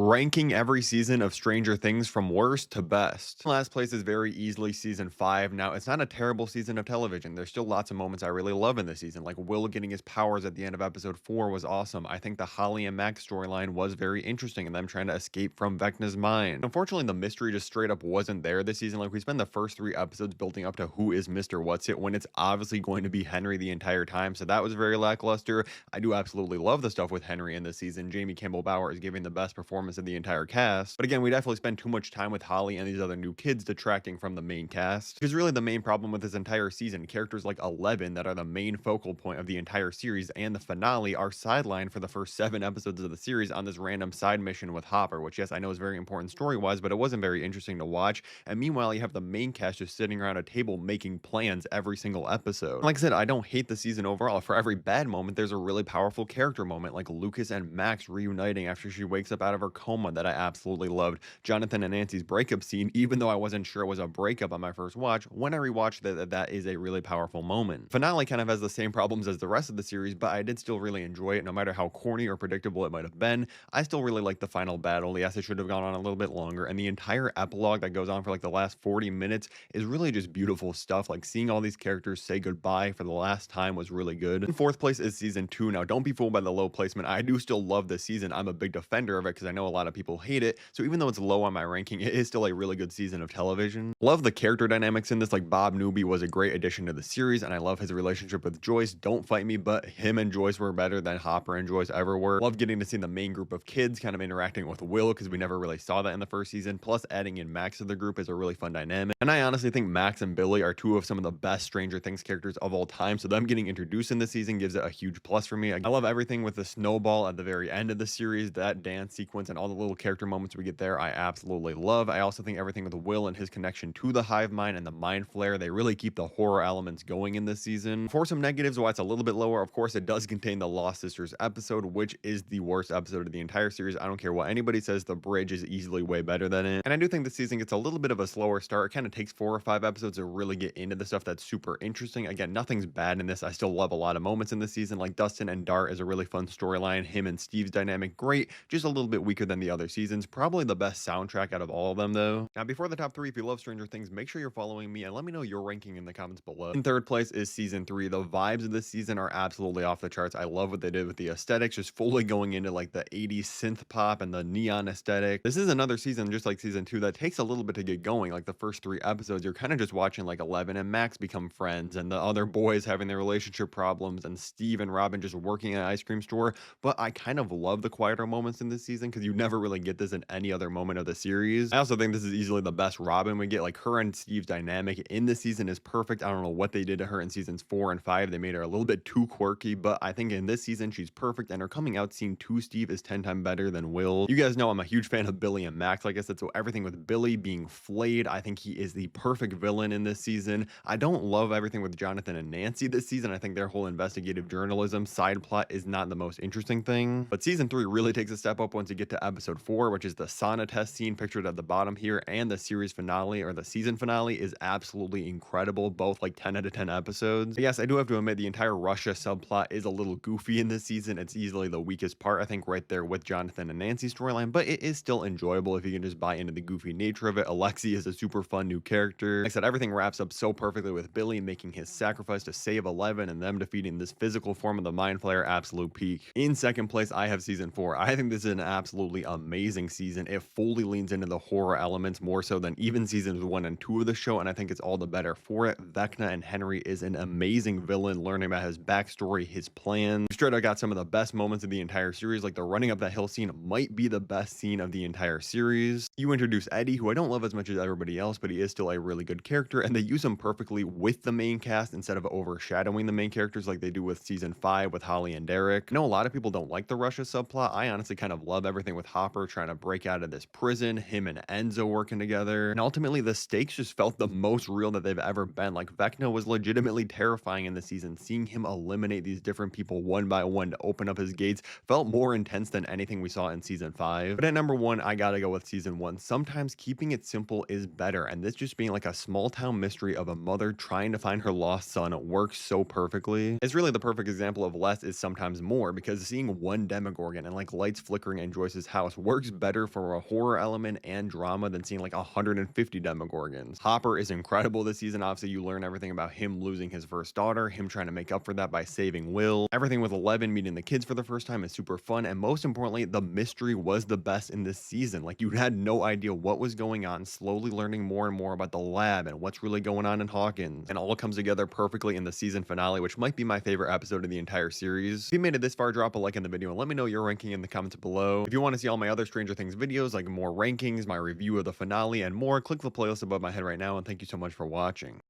ranking every season of Stranger Things from worst to best. Last place is very easily season 5. Now, it's not a terrible season of television. There's still lots of moments I really love in this season, like Will getting his powers at the end of episode 4 was awesome. I think the Holly and Max storyline was very interesting and them trying to escape from Vecna's mind. Unfortunately, the mystery just straight up wasn't there this season. Like, we spend the first 3 episodes building up to who is Mr. What's It when it's obviously going to be Henry the entire time, so that was very lackluster. I do absolutely love the stuff with Henry in this season. Jamie Campbell Bower is giving the best performance of the entire cast. But again, we definitely spend too much time with Holly and these other new kids detracting from the main cast. Because really the main problem with this entire season, characters like Eleven that are the main focal point of the entire series and the finale are sidelined for the first 7 episodes of the series on this random side mission with Hopper, which yes, I know is very important story-wise, but it wasn't very interesting to watch. And meanwhile, you have the main cast just sitting around a table making plans every single episode. Like I said, I don't hate the season overall. For every bad moment, there's a really powerful character moment, like Lucas and Max reuniting after she wakes up out of her coma that I absolutely loved. Jonathan and Nancy's breakup scene, even though I wasn't sure it was a breakup on my first watch, when I rewatched that is a really powerful moment. Finale kind of has the same problems as the rest of the series, but I did still really enjoy it no matter how corny or predictable it might have been. I still really like the final battle. Yes, it should have gone on a little bit longer, and the entire epilogue that goes on for like the last 40 minutes is really just beautiful stuff. Like seeing all these characters say goodbye for the last time was really good. In fourth place is season 2. Now, don't be fooled by the low placement. I do still love this season. I'm a big defender of it because I know a lot of people hate it. So even though it's low on my ranking, it is still a really good season of television. Love the character dynamics in this. Like Bob Newby was a great addition to the series, and I love his relationship with Joyce. Don't fight me, but him and Joyce were better than Hopper and Joyce ever were. Love getting to see the main group of kids kind of interacting with Will because we never really saw that in the first season. Plus, adding in Max to the group is a really fun dynamic. And I honestly think Max and Billy are 2 of some of the best Stranger Things characters of all time. So them getting introduced in this season gives it a huge plus for me. I love everything with the snowball at the very end of the series, that dance sequence and all the little character moments we get there, I absolutely love. I also think everything with Will and his connection to the hive mind and the mind flare, they really keep the horror elements going in this season. For some negatives, why it's a little bit lower, of course, it does contain the Lost Sisters episode, which is the worst episode of the entire series. I don't care what anybody says, The Bridge is easily way better than it. And I do think the season gets a little bit of a slower start. It kind of takes 4 or 5 episodes to really get into the stuff that's super interesting. Again, nothing's bad in this. I still love a lot of moments in this season, like Dustin and Dart is a really fun storyline. Him and Steve's dynamic, great. Just a little bit weaker than the other seasons. Probably the best soundtrack out of all of them, though. Now, before the top 3, if you love Stranger Things, make sure you're following me and let me know your ranking in the comments below. In third place is season 3. The vibes of this season are absolutely off the charts. I love what they did with the aesthetics, just fully going into like the 80s synth pop and the neon aesthetic. This is another season, just like season 2, that takes a little bit to get going. Like the first 3 episodes, you're kind of just watching like Eleven and Max become friends and the other boys having their relationship problems and Steve and Robin just working at an ice cream store. But I kind of love the quieter moments in this season because you never really get this in any other moment of the series. I also think this is easily the best Robin we get. Like her and Steve's dynamic in this season is perfect. I don't know what they did to her in seasons 4 and 5. They made her a little bit too quirky, but I think in this season she's perfect, and her coming out scene to Steve is 10 times better than Will. You guys know I'm a huge fan of Billy and Max, like I said, so everything with Billy being flayed, I think he is the perfect villain in this season. I don't love everything with Jonathan and Nancy this season. I think their whole investigative journalism side plot is not the most interesting thing, but season 3 really takes a step up once you get to episode 4, which is the sauna test scene pictured at the bottom here, and the series finale or the season finale is absolutely incredible, both like 10 out of 10 episodes. But yes, I do have to admit the entire Russia subplot is a little goofy in this season. It's easily the weakest part, I think, right there with Jonathan and Nancy's storyline, but it is still enjoyable if you can just buy into the goofy nature of it. Alexi is a super fun new character. Like I said, everything wraps up so perfectly with Billy making his sacrifice to save Eleven and them defeating this physical form of the mind flayer, absolute peak. In second place, I have season 4. I think this is an absolutely amazing season. It fully leans into the horror elements more so than even seasons 1 and 2 of the show, and I think it's all the better for it. Vecna and Henry is an amazing villain, learning about his backstory, his plan. Straight up got some of the best moments of the entire series, like the running up that hill scene might be the best scene of the entire series. You introduce Eddie, who I don't love as much as everybody else, but he is still a really good character, and they use him perfectly with the main cast instead of overshadowing the main characters like they do with season 5 with Holly and Derek. I know a lot of people don't like the Russia subplot. I honestly kind of love everything with Hopper trying to break out of this prison, him and Enzo working together, and ultimately the stakes just felt the most real that they've ever been. Like Vecna was legitimately terrifying in the season. Seeing him eliminate these different people one by one to open up his gates felt more intense than anything we saw in season 5. But at number 1, I gotta go with season 1. Sometimes keeping it simple is better, and this just being like a small town mystery of a mother trying to find her lost son works so perfectly. It's really the perfect example of less is sometimes more, because seeing one Demogorgon and like lights flickering in Joyce's house works better for a horror element and drama than seeing like 150 Demogorgons. Hopper is incredible this season. Obviously, you learn everything about him losing his first daughter, him trying to make up for that by saving Will. Everything with Eleven meeting the kids for the first time is super fun, and most importantly, the mystery was the best in this season. Like, you had no idea what was going on, slowly learning more and more about the lab and what's really going on in Hawkins, and all comes together perfectly in the season finale, which might be my favorite episode of the entire series. If you made it this far, drop a like in the video and let me know your ranking in the comments below. If you want to see all my other Stranger Things videos, like more rankings, my review of the finale, and more, click the playlist above my head right now, and thank you so much for watching.